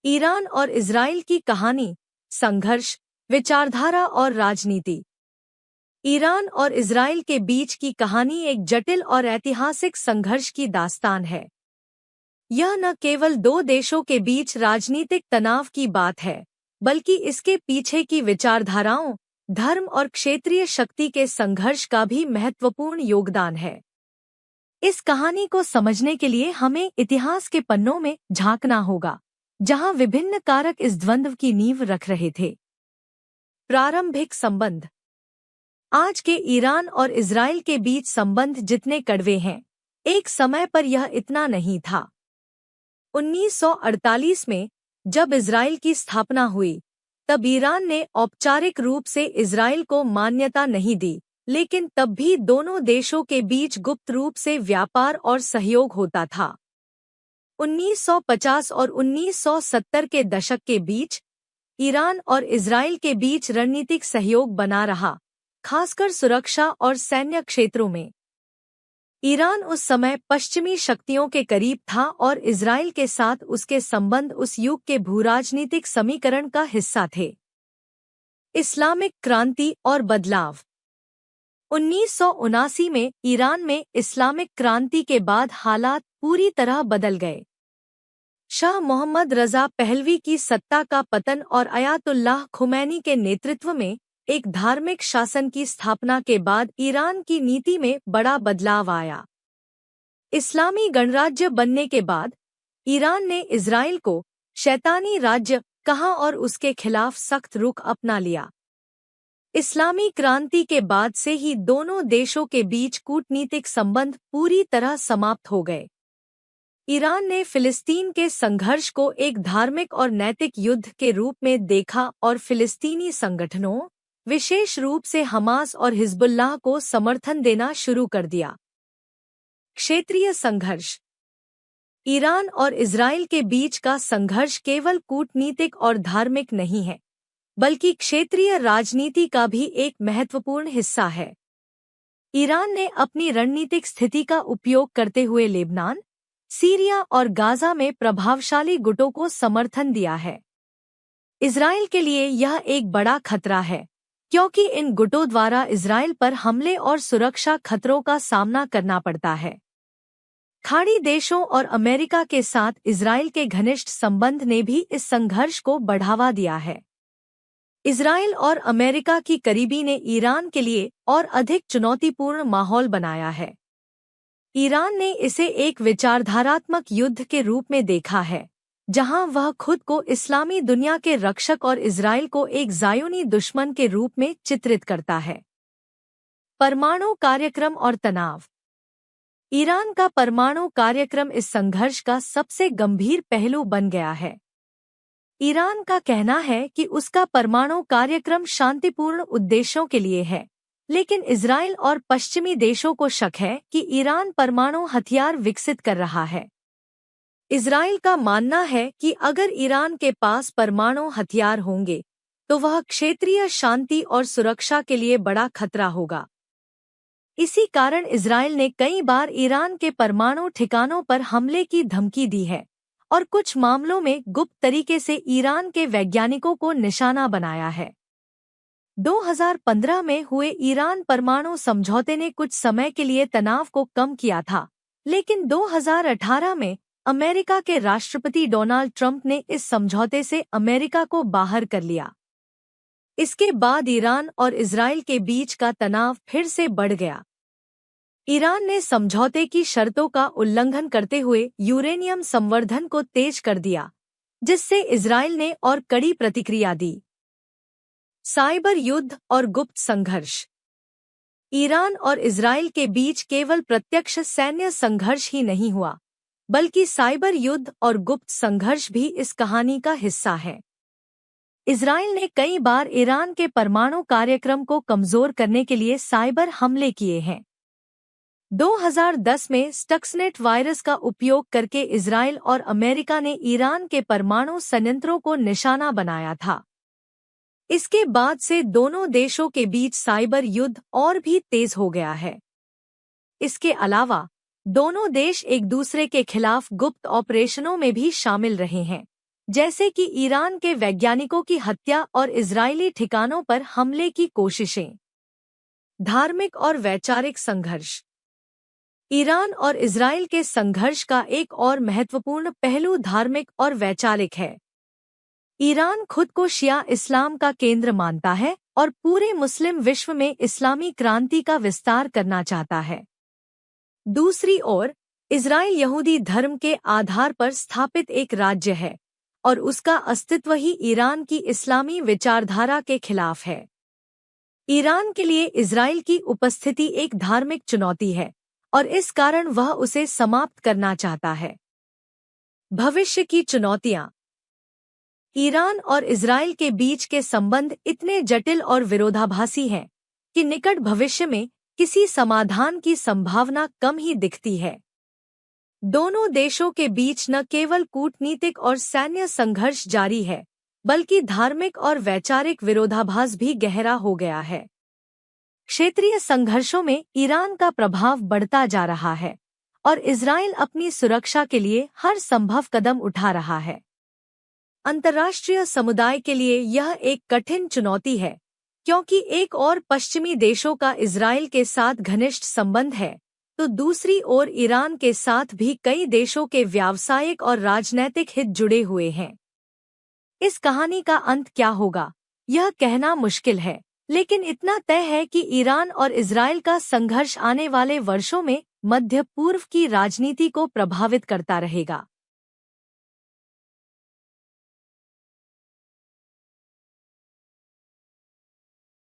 Iran और Israel की कहानी, संघर्ष, विचारधारा और राजनीति। ईरान और इजराइल के बीच की कहानी एक जटिल और ऐतिहासिक संघर्ष की दास्तान है। यह न केवल दो देशों के बीच राजनीतिक तनाव की बात है, बल्कि इसके पीछे की विचारधाराओं, धर्म और क्षेत्रीय शक्ति के संघर्ष का भी महत्वपूर्ण योगदान है। इस कहानी को समझने के लिए हमें इतिहास के पन्नों में झांकना होगा, जहां विभिन्न कारक इस द्वंद्व की नींव रख रहे थे। प्रारंभिक संबंध। आज के ईरान और इजराइल के बीच संबंध जितने कड़वे हैं, एक समय पर यह इतना नहीं था। 1948 में जब इजराइल की स्थापना हुई, तब ईरान ने औपचारिक रूप से इजराइल को मान्यता नहीं दी, लेकिन तब भी दोनों देशों के बीच गुप्त रूप से व्यापार और सहयोग होता था। 1950 और 1970 के दशक के बीच ईरान और इजराइल के बीच रणनीतिक सहयोग बना रहा, खासकर सुरक्षा और सैन्य क्षेत्रों में। ईरान उस समय पश्चिमी शक्तियों के करीब था और इजराइल के साथ उसके संबंध उस युग के भूराजनीतिक समीकरण का हिस्सा थे। इस्लामिक क्रांति और बदलाव। 1979 में ईरान में इस्लामिक क्रांति के बाद हालात पूरी तरह बदल गए। शाह मोहम्मद रज़ा पहलवी की सत्ता का पतन और अयातुल्लाह खुमैनी के नेतृत्व में एक धार्मिक शासन की स्थापना के बाद ईरान की नीति में बड़ा बदलाव आया। इस्लामी गणराज्य बनने के बाद ईरान ने इजराइल को शैतानी राज्य कहा और उसके खिलाफ सख्त रुख अपना लिया। इस्लामी क्रांति के बाद से ही दोनों देशों के बीच कूटनीतिक संबंध पूरी तरह समाप्त हो गए। ईरान ने फिलिस्तीन के संघर्ष को एक धार्मिक और नैतिक युद्ध के रूप में देखा और फिलिस्तीनी संगठनों, विशेष रूप से हमास और हिजबुल्लाह को समर्थन देना शुरू कर दिया। क्षेत्रीय संघर्ष। ईरान और इजराइल के बीच का संघर्ष केवल कूटनीतिक और धार्मिक नहीं है, बल्कि क्षेत्रीय राजनीति का भी एक महत्वपूर्ण हिस्सा है। ईरान ने अपनी रणनीतिक स्थिति का उपयोग करते हुए लेबनान, सीरिया और गाजा में प्रभावशाली गुटों को समर्थन दिया है। इजराइल के लिए यह एक बड़ा खतरा है, क्योंकि इन गुटों द्वारा इजराइल पर हमले और सुरक्षा खतरों का सामना करना पड़ता है। खाड़ी देशों और अमेरिका के साथ इजराइल के घनिष्ठ संबंध ने भी इस संघर्ष को बढ़ावा दिया है। इजराइल और अमेरिका की करीबी ने ईरान के लिए और अधिक चुनौतीपूर्ण माहौल बनाया है। ईरान ने इसे एक विचारधारात्मक युद्ध के रूप में देखा है, जहां वह खुद को इस्लामी दुनिया के रक्षक और इजराइल को एक ज़ायोनी दुश्मन के रूप में चित्रित करता है। परमाणु कार्यक्रम और तनाव। ईरान का परमाणु कार्यक्रम इस संघर्ष का सबसे गंभीर पहलू बन गया है। ईरान का कहना है कि उसका परमाणु कार्यक्रम शांतिपूर्ण उद्देश्यों के लिए है, लेकिन इजराइल और पश्चिमी देशों को शक है कि ईरान परमाणु हथियार विकसित कर रहा है। इजराइल का मानना है कि अगर ईरान के पास परमाणु हथियार होंगे, तो वह क्षेत्रीय शांति और सुरक्षा के लिए बड़ा खतरा होगा। इसी कारण इजराइल ने कई बार ईरान के परमाणु ठिकानों पर हमले की धमकी दी है और कुछ मामलों में गुप्त तरीके से ईरान के वैज्ञानिकों को निशाना बनाया है। 2015 में हुए ईरान परमाणु समझौते ने कुछ समय के लिए तनाव को कम किया था, लेकिन 2018 में अमेरिका के राष्ट्रपति डोनाल्ड ट्रंप ने इस समझौते से अमेरिका को बाहर कर लिया। इसके बाद ईरान और इजराइल के बीच का तनाव फिर से बढ़ गया। ईरान ने समझौते की शर्तों का उल्लंघन करते हुए यूरेनियम संवर्धन को तेज कर दिया, जिससे इजराइल ने और कड़ी प्रतिक्रिया दी। साइबर युद्ध और गुप्त संघर्ष। ईरान और इजराइल के बीच केवल प्रत्यक्ष सैन्य संघर्ष ही नहीं हुआ, बल्कि साइबर युद्ध और गुप्त संघर्ष भी इस कहानी का हिस्सा है। इजराइल ने कई बार ईरान के परमाणु कार्यक्रम को कमजोर करने के लिए साइबर हमले किए हैं। 2010 में स्टक्सनेट वायरस का उपयोग करके इजराइल और अमेरिका ने ईरान के परमाणु संयंत्रों को निशाना बनाया था। इसके बाद से दोनों देशों के बीच साइबर युद्ध और भी तेज हो गया है। इसके अलावा दोनों देश एक दूसरे के खिलाफ गुप्त ऑपरेशनों में भी शामिल रहे हैं, जैसे कि ईरान के वैज्ञानिकों की हत्या और इजरायली ठिकानों पर हमले की कोशिशें। धार्मिक और वैचारिक संघर्ष। ईरान और इजरायल के संघर्ष का एक और महत्वपूर्ण पहलू धार्मिक और वैचारिक है। ईरान खुद को शिया इस्लाम का केंद्र मानता है और पूरे मुस्लिम विश्व में इस्लामी क्रांति का विस्तार करना चाहता है। दूसरी ओर, इजरायल यहूदी धर्म के आधार पर स्थापित एक राज्य है और उसका अस्तित्व ही ईरान की इस्लामी विचारधारा के खिलाफ है। ईरान के लिए इजरायल की उपस्थिति एक धार्मिक चुनौती है और इस कारण वह उसे समाप्त करना चाहता है। भविष्य की चुनौतियां। ईरान और इजरायल के बीच के संबंध इतने जटिल और विरोधाभासी हैं कि निकट भविष्य में किसी समाधान की संभावना कम ही दिखती है। दोनों देशों के बीच न केवल कूटनीतिक और सैन्य संघर्ष जारी है, बल्कि धार्मिक और वैचारिक विरोधाभास भी गहरा हो गया है। क्षेत्रीय संघर्षों में ईरान का प्रभाव बढ़ता जा रहा है और इजरायल अपनी सुरक्षा के लिए हर संभव कदम उठा रहा है। अंतर्राष्ट्रीय समुदाय के लिए यह एक कठिन चुनौती है, क्योंकि एक ओर पश्चिमी देशों का इजरायल के साथ घनिष्ठ संबंध है, तो दूसरी ओर ईरान के साथ भी कई देशों के व्यावसायिक और राजनैतिक हित जुड़े हुए हैं। इस कहानी का अंत क्या होगा, यह कहना मुश्किल है, लेकिन इतना तय है कि ईरान और इजरायल का संघर्ष आने वाले वर्षों में मध्य पूर्व की राजनीति को प्रभावित करता रहेगा।